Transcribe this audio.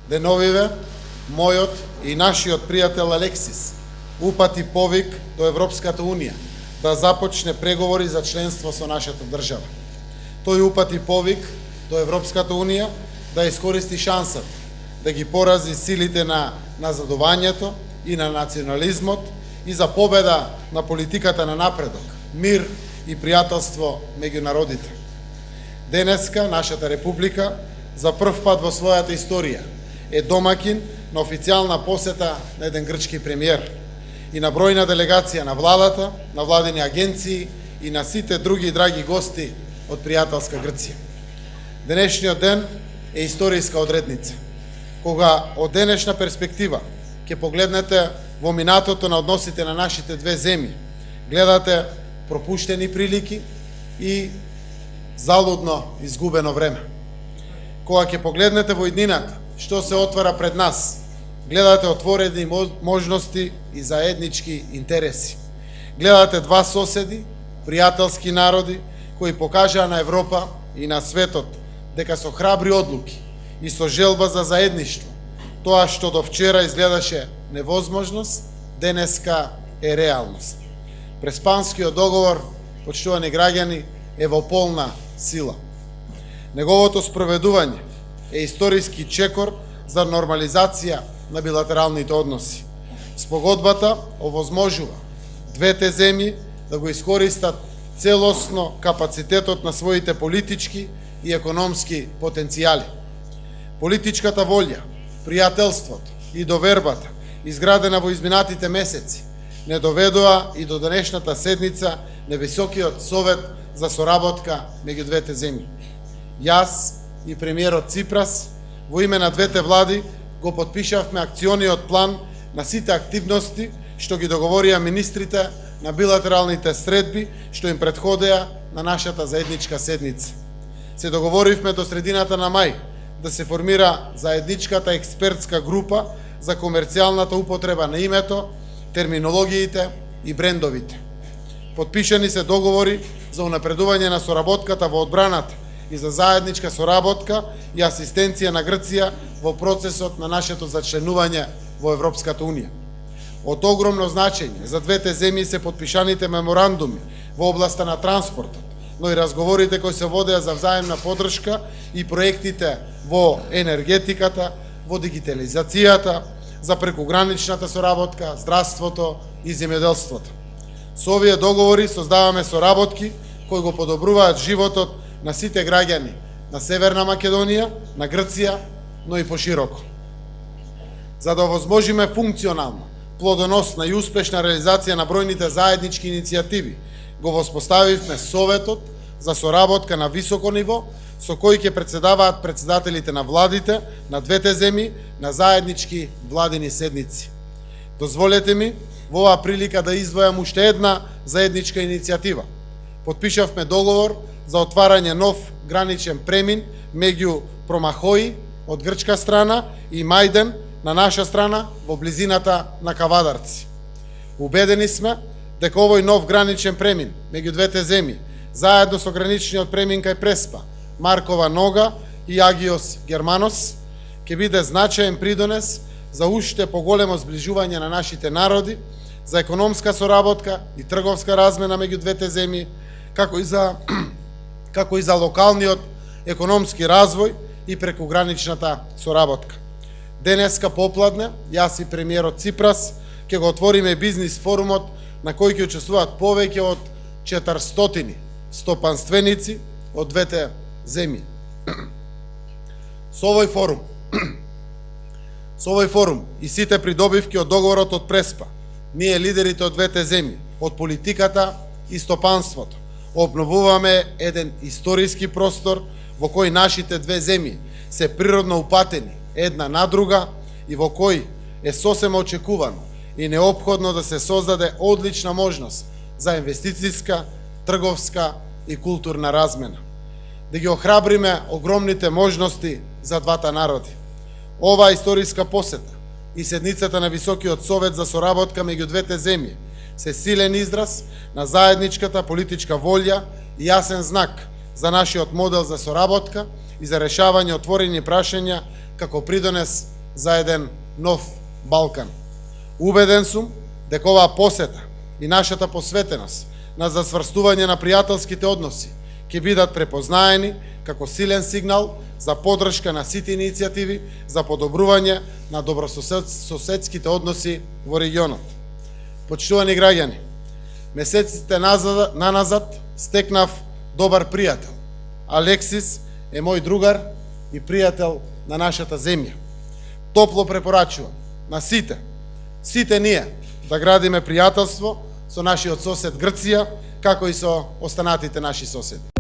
Деновиве, мојот и нашиот пријател Алексис упати повик до Европската Унија да започне преговори за членство со нашата држава. Тој упати повик до Европската Унија да искористи шансата да ги порази силите на назадувањето и на национализмот и за победа на политиката на напредок, мир и пријателство меѓу народите. Денеска нашата република за прв пат во својата историја е домакин на официјална посета на еден грчки премиер и на бројна делегација на владата, на владени агенции и на сите други драги гости од пријателска Грција. Денешниот ден е историска одредница, кога од денешна перспектива ќе погледнете во минатото на односите на нашите две земји, гледате пропуштени прилики и залудно изгубено време. Кога ќе погледнете во иднината, што се отвара пред нас, гледате отворени можности и заеднички интереси. Гледате два соседи, пријателски народи, кои покажаа на Европа и на светот дека со храбри одлуки и со желба за заедништво, тоа што до вчера изгледаше невозможност, денеска е реалност. Преспанскиот договор, почитувани граѓани, е во полна сила. Неговото спроведување е историски чекор за нормализација на билатералните односи. Спогодбата овозможува двете земји да го искористат целосно капацитетот на своите политички и економски потенцијали. Политичката волја, пријателството и довербата, изградена во изминатите месеци, не доведоа и до денешната седница на Високиот совет за соработка меѓу двете земји. Јас и премиерот Ципрас во име на двете влади го потпишавме акциониот план на сите активности што ги договорија министрите на билатералните средби што им претходеа на нашата заедничка седница. Се договоривме до средината на мај да се формира заедничката експертска група за комерцијалната употреба на името, терминологиите и брендовите. Потпишани се договори за унапредување на соработката во одбраната и за заедничка соработка и асистенција на Грција во процесот на нашето зачленување во Европската Унија. Од огромно значење за двете земји се потпишаните меморандуми во областа на транспортот, но и разговорите кои се водеа за взаемна поддршка и проектите во енергетиката, во дигитализацијата, за прекуграничната соработка, здравството и земјоделството. Со овие договори создаваме соработки кои го подобруваат животот на сите граѓани на Северна Македонија, на Грција, но и пошироко. За да овозможиме функционална, плодоносна и успешна реализација на бројните заеднички иницијативи, го воспоставивме Советот за соработка на високо ниво, со кој ќе председаваат председателите на владите на двете земји на заеднички владини седници. Дозволете ми во оваа прилика да издвојам уште една заедничка иницијатива. Потпишавме договор за отварање нов граничен премин меѓу Промахои од грчка страна и Мајден на наша страна во близината на Кавадарци. Убедени сме дека овој нов граничен премин меѓу двете земји, заедно со граничниот премин кај Преспа, Маркова Нога и Агиос Германос, ќе биде значаен придонес за уште поголемо зближување на нашите народи, за економска соработка и трговска размена меѓу двете земји, како и за локалниот економски развој и прекуграничната соработка. Денеска попладне, јас и премиерот Ципрас ќе го отвориме бизнис форумот на кој ќе учествуваат повеќе од 400 стопанственици од двете земји. Со овој форум и сите придобивки од договорот од Преспа, ние лидерите од двете земји, од политиката и стопанството, обновуваме еден историски простор во кој нашите две земји се природно упатени една на друга и во кој е сосема очекувано и неопходно да се создаде одлична можност за инвестицијска, трговска и културна размена. Да ги охрабриме огромните можности за двата народи. Оваа историска посета и седницата на Високиот совет за соработка меѓу двете земји се силен израз на заедничката политичка волја и јасен знак за нашиот модел за соработка и за решавање отворени прашања како придонес за еден нов Балкан. Убеден сум дека оваа посета и нашата посветеност на засврстување на пријателските односи ќе бидат препознаени како силен сигнал за поддршка на сите иницијативи за подобрување на добрососедските односи во регионот. Почитувани граѓани, месеците наназад стекнав добар пријател. Алексис е мој другар и пријател на нашата земја. Топло препорачувам на сите ние да градиме пријателство со нашиот сосед Грција, како и со останатите наши соседи.